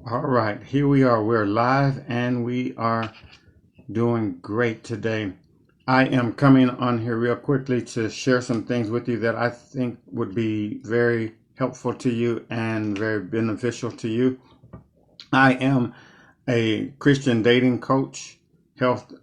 All right, here we are. We're live and we are doing great today. I am coming on here real quickly to share some things with you that I think would be very helpful to you and very beneficial to you. I am a Christian dating coach, health,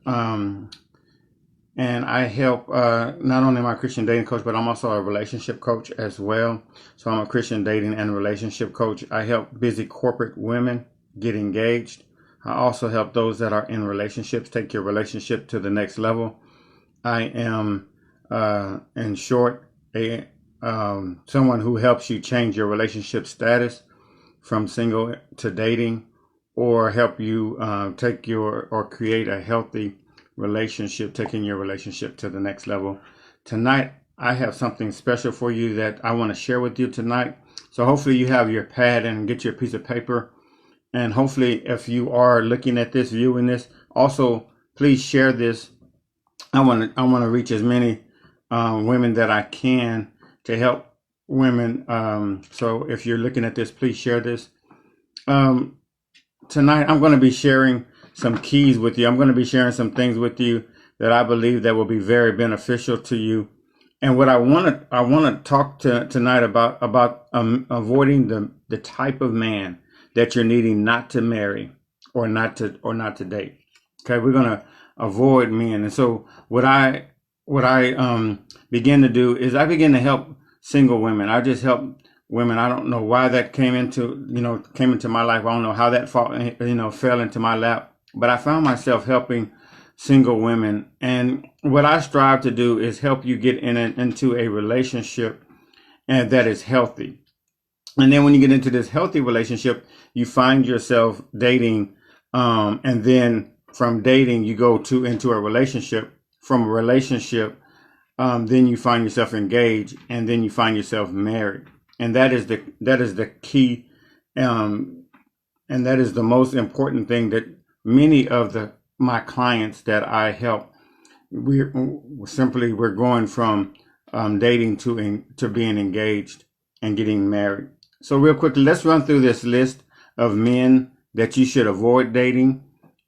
and I help, not only am I a Christian dating coach, but I'm also a relationship coach as well. So I'm a Christian dating and relationship coach. I help busy corporate women get engaged. I also help those that are in relationships take your relationship to the next level. I am, in short, someone who helps you change your relationship status from single to dating, or help you create a healthy relationship, taking your relationship to the next level. Tonight, I have something special for you that I want to share with you tonight. So hopefully you have your pad and get your piece of paper. And hopefully if you are looking at this, viewing this, also please share this. I want to reach as many women that I can to help women. So if you're looking at this, please share this. Tonight, I'm going to be sharing some keys with you. I'm going to be sharing some things with you that I believe that will be very beneficial to you. And what I want to talk tonight about avoiding the type of man that you're needing not to marry or not to date. Okay, we're going to avoid men. And so what I begin to do is I begin to help single women. I just help women. I don't know why that came into my life. I don't know how that fell into my lap, but I found myself helping single women. And what I strive to do is help you get into a relationship and that is healthy. And then when you get into this healthy relationship, you find yourself dating, and then from dating you go into a relationship. From a relationship, then you find yourself engaged, and then you find yourself married. And that is the key, and that is the most important thing that many of my clients that I help. We're going from dating to being engaged and getting married. So real quickly, let's run through this list of men that you should avoid dating.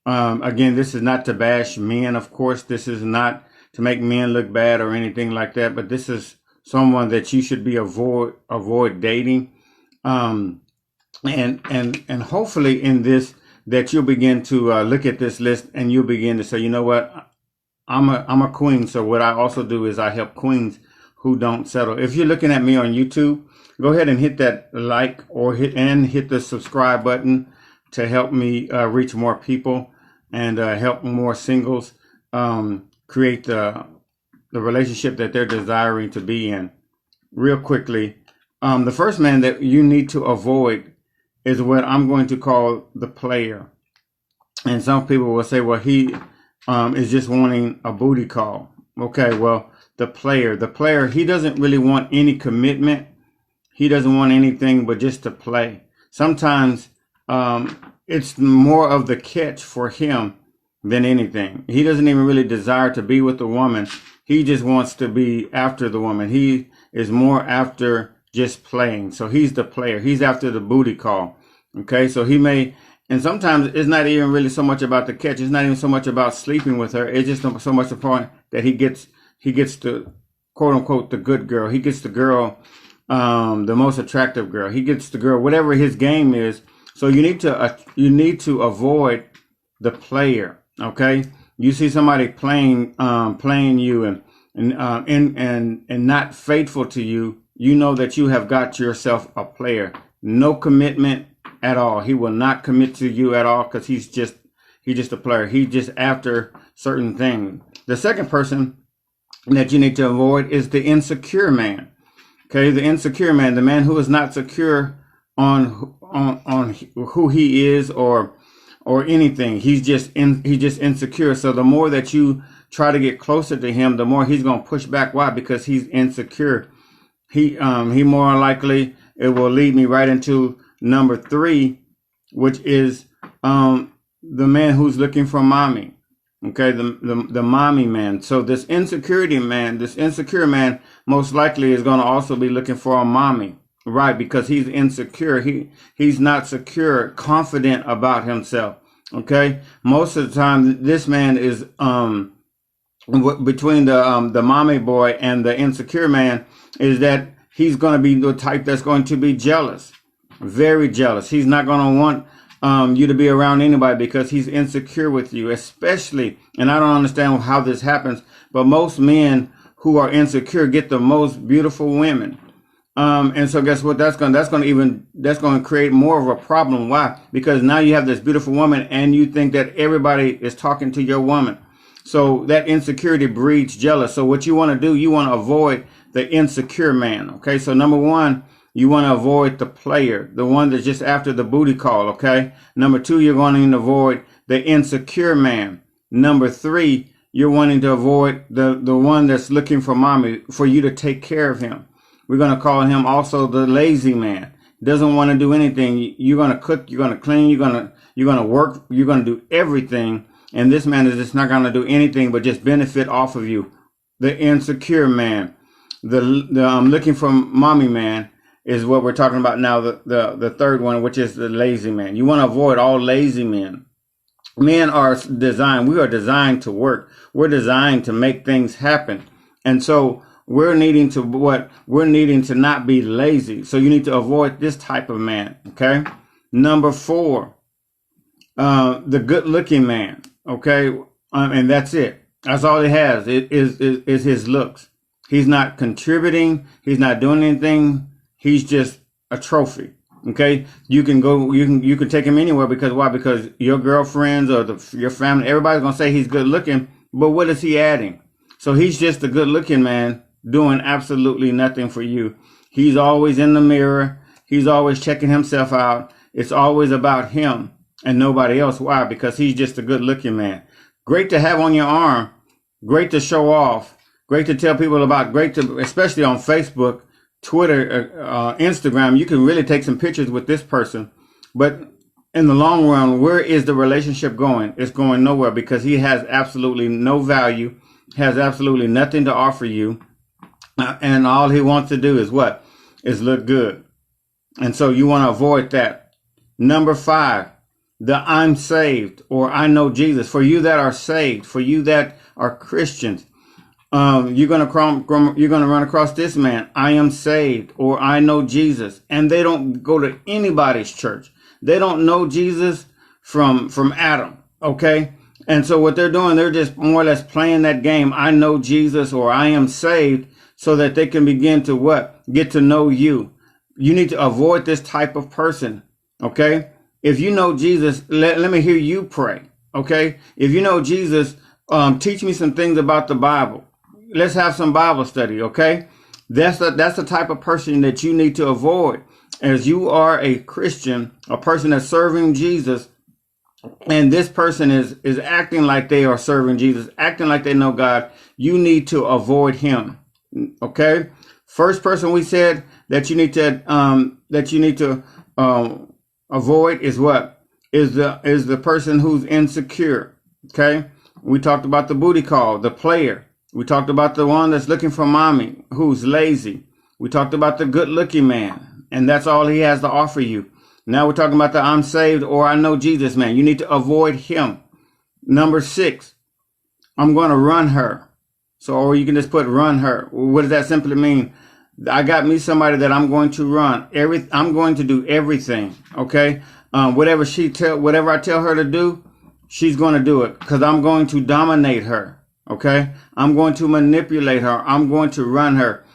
Again, this is not to bash men, of course. This is not to make men look bad or anything like that, but this is someone that you should be avoid dating. And hopefully in this that you'll begin to look at this list and you'll begin to say, you know what, I'm a queen. So what I also do is I help queens who don't settle. If you're looking at me on YouTube, go ahead and hit that like or hit the subscribe button to help me reach more people and help more singles create the relationship that they're desiring to be in. Real quickly, the first man that you need to avoid is what I'm going to call the player. And some people will say, well, he is just wanting a booty call. Okay, well, the player, he doesn't really want any commitment. He doesn't want anything but just to play. Sometimes it's more of the catch for him than anything. He doesn't even really desire to be with the woman. He just wants to be after the woman. He is more after just playing. So he's the player. He's after the booty call. Okay, so he may, and sometimes it's not even really so much about the catch. It's not even so much about sleeping with her. It's just so much the point that he gets the quote unquote the good girl. He gets the girl, the most attractive girl. He gets the girl, whatever his game is. So you need to avoid the player. Okay, you see somebody playing you and not faithful to you. You know that you have got yourself a player. No commitment at all. He will not commit to you at all because he's just a player. He's just after certain things. The second person that you need to avoid is the insecure man. Okay, the insecure man, the man who is not secure on who he is or anything. He's just insecure. So the more that you try to get closer to him, the more he's going to push back. Why? Because he's insecure. He more likely, it will lead me right into number 3, which is the man who's looking for mommy. Okay, the mommy man. So this insecure man most likely is going to also be looking for a mommy. Right, because he's insecure. He's not secure, confident about himself. Okay, most of the time, this man is between the mommy boy and the insecure man is that he's going to be the type that's going to be jealous, very jealous. He's not going to want you to be around anybody because he's insecure with you, especially. And I don't understand how this happens, but most men who are insecure get the most beautiful women. And so guess what? That's going to create more of a problem. Why? Because now you have this beautiful woman and you think that everybody is talking to your woman. So that insecurity breeds jealous. So what you want to do, you want to avoid the insecure man. Okay. So number one, you want to avoid the player, the one that's just after the booty call. Okay. Number two, you're going to avoid the insecure man. Number three, you're wanting to avoid the one that's looking for mommy, for you to take care of him. We're going to call him also the lazy man. Doesn't want to do anything. You're going to cook, you're going to clean, you're going to work, you're going to do everything. And this man is just not going to do anything but just benefit off of you. The insecure man, the looking for mommy man is what we're talking about now. The third one, which is the lazy man. You want to avoid all lazy men. Men are designed. We are designed to work. We're designed to make things happen. And so we're needing to not be lazy. So you need to avoid this type of man. Okay. Number four, the good looking man. Okay. And that's it. That's all he has. It is his looks. He's not contributing. He's not doing anything. He's just a trophy. Okay. You can take him anywhere because why? Because your girlfriends or your family, everybody's going to say he's good looking, but what is he adding? So he's just a good looking man doing absolutely nothing for you. He's always in the mirror. He's always checking himself out. It's always about him and nobody else. Why? Because he's just a good looking man. Great to have on your arm. Great to show off. Great to tell people about. Great to, especially on Facebook, Twitter, Instagram. You can really take some pictures with this person. But in the long run, where is the relationship going? It's going nowhere because he has absolutely no value, has absolutely nothing to offer you. And all he wants to do is what? Is look good. And so you want to avoid that. Number five, the I'm saved or I know Jesus. For you that are saved, for you that are Christians, you're going to run across this man. I am saved or I know Jesus. And they don't go to anybody's church. They don't know Jesus from Adam. Okay. And so what they're doing, they're just more or less playing that game. I know Jesus or I am saved, so that they can begin to what? Get to know you. You need to avoid this type of person. Okay. If you know Jesus, let me hear you pray. Okay. If you know Jesus, teach me some things about the Bible. Let's have some Bible study. Okay. That's the type of person that you need to avoid. As you are a Christian, a person that's serving Jesus, and this person is acting like they are serving Jesus, acting like they know God, you need to avoid him. Okay. First person we said that you need to avoid is what? Is the person who's insecure. Okay. We talked about the booty call, the player. We talked about the one that's looking for mommy, who's lazy. We talked about the good looking man, and that's all he has to offer you. Now we're talking about the I'm saved or I know Jesus man. You need to avoid him. Number six, I'm going to run her. So, or you can just put run her. What does that simply mean? I got me somebody that I'm going to run. I'm going to do everything. Okay. Whatever I tell her to do, she's going to do it because I'm going to dominate her. Okay. I'm going to manipulate her. I'm going to run her.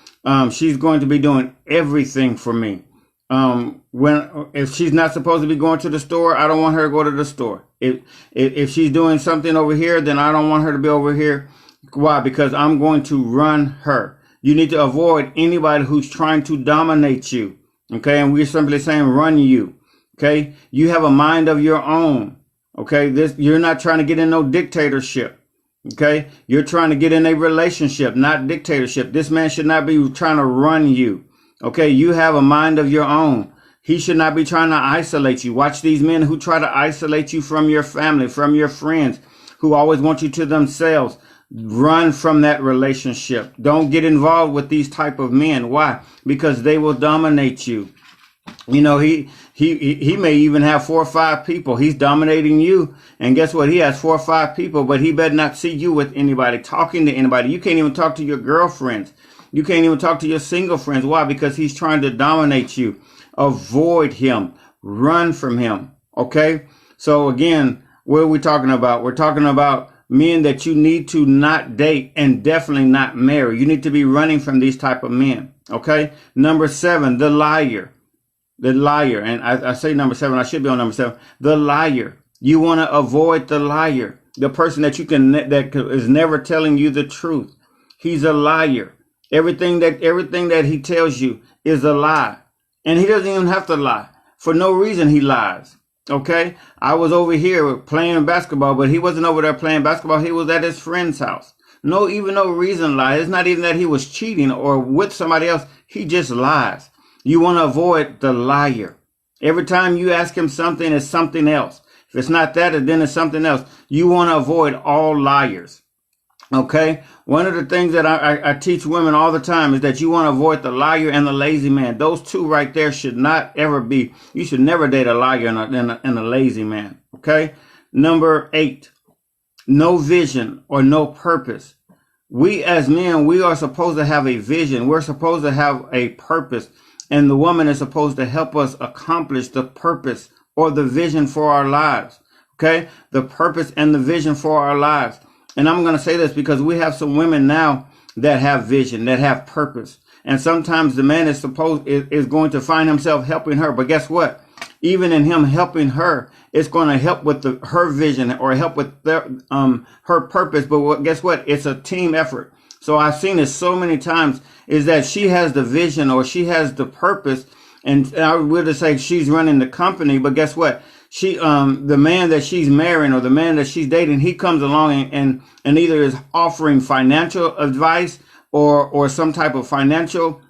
She's going to be doing everything for me. If she's not supposed to be going to the store, I don't want her to go to the store. If she's doing something over here, then I don't want her to be over here. Why? Because I'm going to run her. You need to avoid anybody who's trying to dominate you. Okay. And we're simply saying run you. Okay. You have a mind of your own. Okay. You're not trying to get in no dictatorship. Okay. You're trying to get in a relationship, not dictatorship. This man should not be trying to run you. Okay. You have a mind of your own. He should not be trying to isolate you. Watch these men who try to isolate you from your family, from your friends, who always want you to themselves. Run from that relationship. Don't get involved with these type of men. Why? Because they will dominate you. You know, he may even have 4 or 5 people. He's dominating you. And guess what? He has 4 or 5 people, but he better not see you with anybody, talking to anybody. You can't even talk to your girlfriends. You can't even talk to your single friends. Why? Because he's trying to dominate you. Avoid him. Run from him. Okay? So again, what are we talking about? We're talking about men that you need to not date and definitely not marry. You need to be running from these type of men. Okay? Number 7, the liar. The liar. And I say number 7, I should be on number 7. The liar. You want to avoid the liar. The person that that is never telling you the truth. He's a liar. Everything that he tells you is a lie. And he doesn't even have to lie. For no reason he lies. Okay? I was over here playing basketball, but he wasn't over there playing basketball. He was at his friend's house. No reason lie. It's not even that he was cheating or with somebody else. He just lies. You want to avoid the liar. Every time you ask him something, it's something else. If it's not that, then it's something else. You want to avoid all liars. Okay? One of the things that I teach women all the time is that you want to avoid the liar and the lazy man. Those two right there should not ever be. You should never date a liar and a lazy man. Okay? Number 8, no vision or no purpose. We as men, we are supposed to have a vision. We're supposed to have a purpose. And the woman is supposed to help us accomplish the purpose or the vision for our lives. Okay? The purpose and the vision for our lives. And I'm going to say this because we have some women now that have vision, that have purpose. And sometimes the man is going to find himself helping her. But guess what? Even in him helping her, it's going to help with her vision or help with her purpose. But guess what? It's a team effort. So I've seen this so many times is that she has the vision or she has the purpose. And I would just say she's running the company. But guess what? She, the man that she's marrying or the man that she's dating, he comes along and either is offering financial advice or some type of financial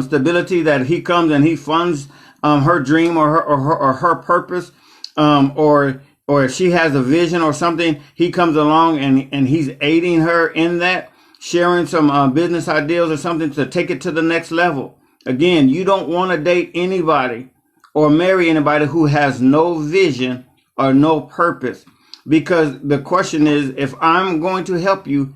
stability that he comes and he funds her dream or her purpose, or if she has a vision or something, he comes along and he's aiding her in that, sharing some business ideas or something to take it to the next level. Again, you don't want to date anybody or marry anybody who has no vision or no purpose. Because the question is, if I'm going to help you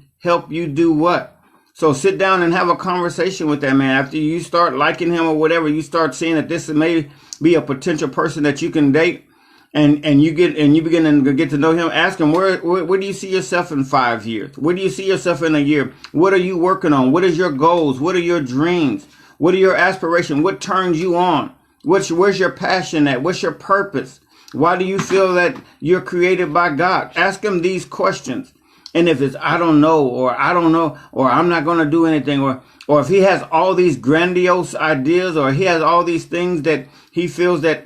do what? So sit down and have a conversation with that man. After you start liking him or whatever, you start seeing that this may be a potential person that you can date, and you begin to get to know him. Ask him, where do you see yourself in 5 years? Where do you see yourself in a year? What are you working on? What is your goals? What are your dreams? What are your aspirations? What turns you on? Where's your passion at? What's your purpose? Why do you feel that you're created by God? Ask him these questions. And if it's, I don't know, or I'm not going to do anything, or if he has all these grandiose ideas, or he has all these things that he feels that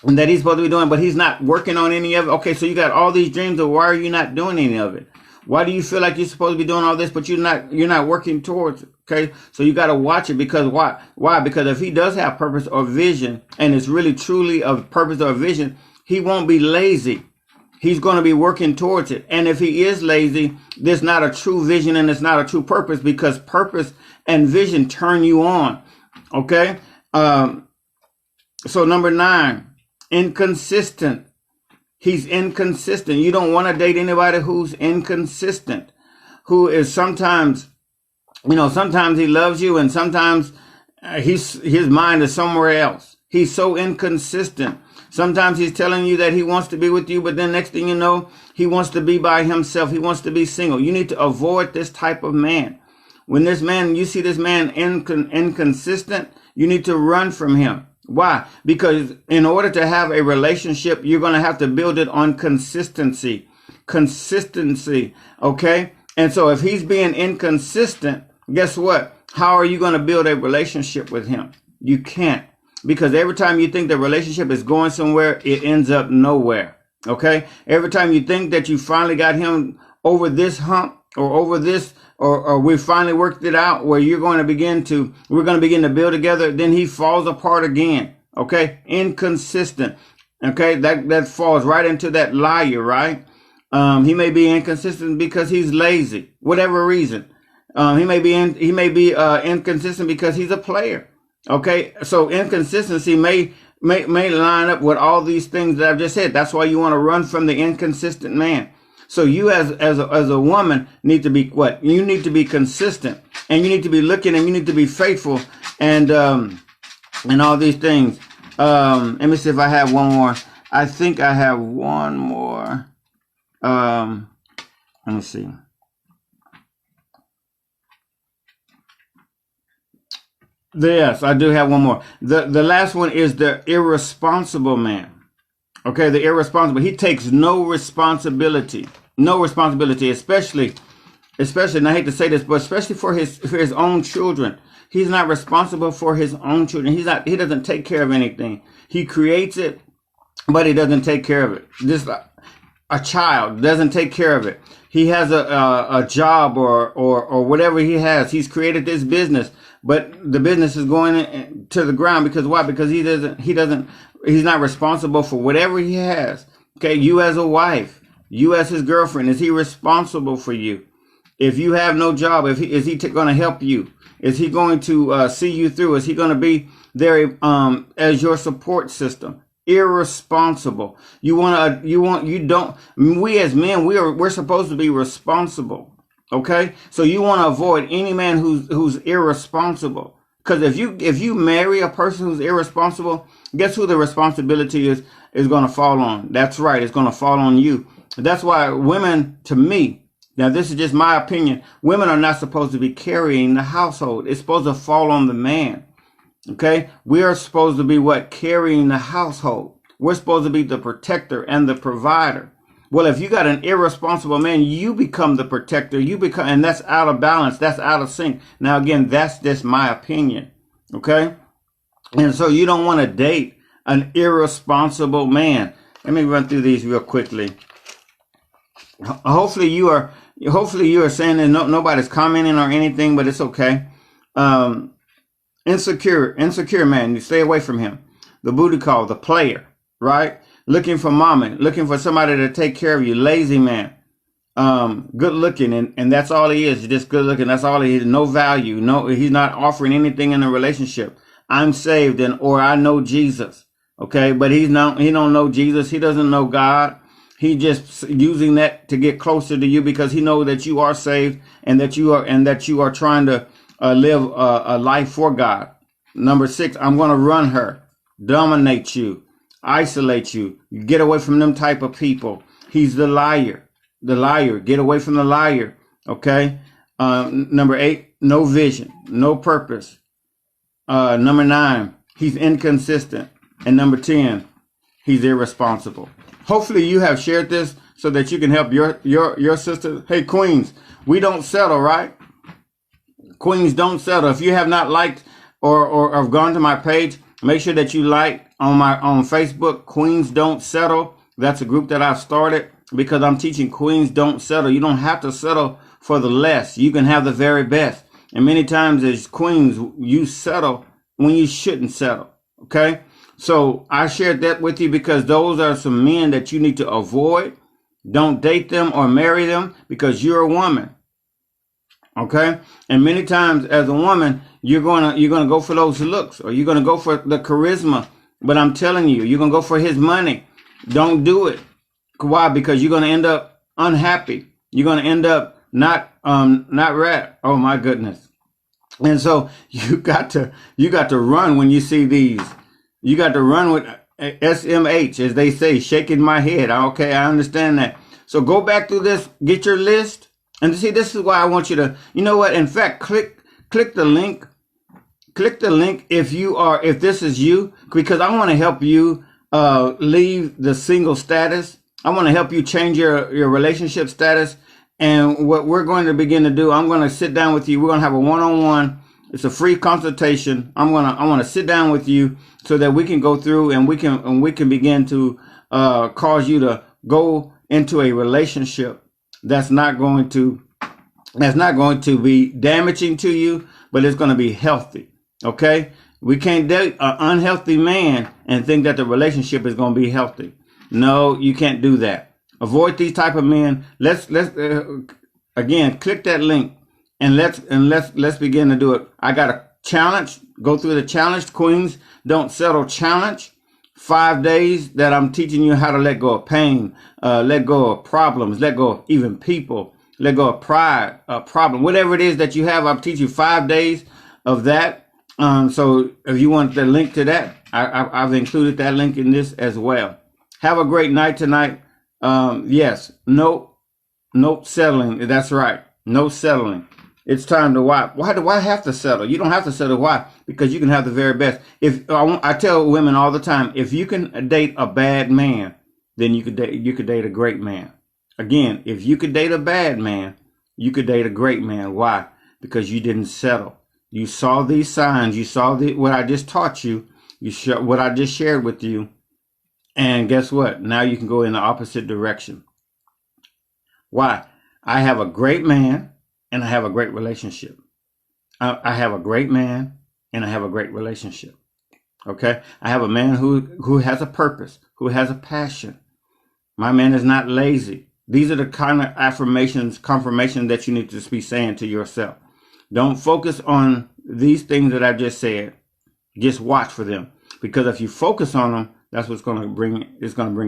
he's supposed to be doing, but he's not working on any of it. Okay, so you got all these dreams, but why are you not doing any of it? Why do you feel like you're supposed to be doing all this, but you're not working towards it? Okay, so you got to watch it. Because why? Because if he does have purpose or vision, and it's really truly a purpose or vision, he won't be lazy. He's going to be working towards it. And if he is lazy, there's not a true vision and it's not a true purpose, because purpose and vision turn you on. Okay, so number 9, inconsistent. He's inconsistent. You don't want to date anybody who's inconsistent, who is sometimes he loves you and sometimes his mind is somewhere else. He's so inconsistent. Sometimes he's telling you that he wants to be with you, but then next thing you know, he wants to be by himself. He wants to be single. You need to avoid this type of man. When you see this man inconsistent, you need to run from him. Why? Because in order to have a relationship, you're going to have to build it on consistency. Okay? And so if he's being inconsistent, guess what? How are you going to build a relationship with him? You can't. Because every time you think the relationship is going somewhere, it ends up nowhere. Okay? Every time you think that you finally got him over this hump or over this, or we finally worked it out where we're going to begin to build together, then he falls apart again. Okay? Inconsistent. Okay? That falls right into that liar, right? He may be inconsistent because he's lazy, whatever reason. He may be inconsistent because he's a player. Okay, so inconsistency may line up with all these things that I've just said. That's why you want to run from the inconsistent man. So you as a woman need to be what? You need to be consistent, and you need to be looking, and you need to be faithful, and all these things. Let me see if I have one more. I think I have one more. Let me see. Yes, I do have one more. The last one is the irresponsible man. Okay, the irresponsible. He takes no responsibility. No responsibility, especially, and I hate to say this, but especially for his own children. He's not responsible for his own children. He doesn't take care of anything. He creates it, but he doesn't take care of it. Just a child doesn't take care of it. He has a job or whatever he has. He's created this business, but the business is going to the ground because why? Because he's not responsible for whatever he has. Okay, you as a wife, you as his girlfriend, is he responsible for you? If you have no job, is he going to help you? Is he going to see you through? Is he going to be there as your support system? Irresponsible. We as men, we're supposed to be responsible. Okay, so you want to avoid any man who's irresponsible, because if you marry a person who's irresponsible, guess who the responsibility is going to fall on? That's right, it's going to fall on you. That's why women, to me, now this is just my opinion, women are not supposed to be carrying the household. It's supposed to fall on the man. Okay, we are supposed to be what? Carrying the household. We're supposed to be the protector and the provider. Well, if you got an irresponsible man, you become the protector. And that's out of balance. That's out of sync. Now, again, that's just my opinion. Okay, and so you don't want to date an irresponsible man. Let me run through these real quickly. Hopefully you are saying that nobody's commenting or anything, but it's okay. Insecure man, you stay away from him. The booty call, the player, right? Looking for mama, looking for somebody to take care of you. Lazy man, good looking, and that's all he is. Just good looking. That's all he is. No value. No, he's not offering anything in a relationship. I'm saved or I know Jesus. Okay, but he don't know Jesus. He doesn't know God. He just using that to get closer to you because he knows that you are saved and that you are trying to live a life for God. Number 6, I'm going to run her, dominate you, isolate you, get away from them type of people. He's the liar, get away from the liar. Okay. Number 8, no vision, no purpose. Number 9, he's inconsistent. And number 10, he's irresponsible. Hopefully you have shared this so that you can help your sister. Hey, queens, we don't settle, right? Queens don't settle. If you have not liked or have gone to my page, make sure that you like on Facebook, Queens Don't Settle. That's a group that I've started because I'm teaching queens don't settle. You don't have to settle for the less. You can have the very best. And many times as queens, you settle when you shouldn't settle. Okay. So I shared that with you because those are some men that you need to avoid. Don't date them or marry them because you're a woman. Okay. And many times as a woman, you're going to go for those looks or you're going to go for the charisma. But I'm telling you, you're going to go for his money. Don't do it. Why? Because you're going to end up unhappy. You're going to end up not right. Oh my goodness. And so you got to run when you see these. You got to run with SMH, as they say, shaking my head. Okay, I understand that. So go back through this, get your list. And see, this is why I want you to, you know what? In fact, click the link. Click the link if this is you, because I want to help you leave the single status. I want to help you change your relationship status. And what we're going to begin to do, I'm going to sit down with you. We're going to have a one-on-one. It's a free consultation. I want to sit down with you so that we can go through and we can begin to cause you to go into a relationship that's not going to be damaging to you, but it's going to be healthy. Okay? We can't date an unhealthy man and think that the relationship is going to be healthy. No, you can't do that. Avoid these type of men. Let's again click that link and let's begin to do it. I got a challenge. Go through the challenge. Queens Don't Settle challenge. 5 days that I'm teaching you how to let go of pain, let go of problems, let go of even people, let go of pride, problem, whatever it is that you have. I'll teach you 5 days of that. So if you want the link to that, I've included that link in this as well. Have a great night tonight. Yes, no settling. That's right. No settling. It's time to why do I have to settle? You don't have to settle. Why? Because you can have the very best. If I tell women all the time, if you can date a bad man, then you could date a great man. Again, if you could date a bad man, you could date a great man. Why? Because you didn't settle. You saw these signs. You saw what I just taught you. What I just shared with you. And guess what? Now you can go in the opposite direction. Why? I have a great man. And I have a great relationship. I have a great man and I have a great relationship. Okay? I have a man who has a purpose, who has a passion. My man is not lazy. These are the kind of affirmations, confirmation that you need to be saying to yourself. Don't focus on these things that I just said. Just watch for them. Because if you focus on them, that's what's going to bring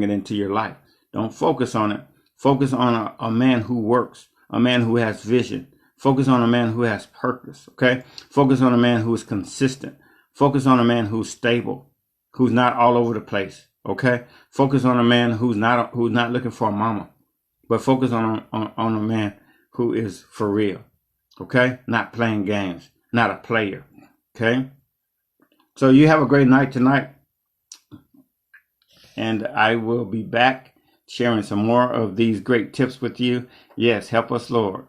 it into your life. Don't focus on it. Focus on a man who works, a man who has vision. Focus on a man who has purpose, okay? Focus on a man who is consistent. Focus on a man who's stable, who's not all over the place, okay? Focus on a man who's not looking for a mama, but focus on a man who is for real, okay? Not playing games, not a player, okay? So you have a great night tonight, and I will be back sharing some more of these great tips with you. Yes, help us, Lord.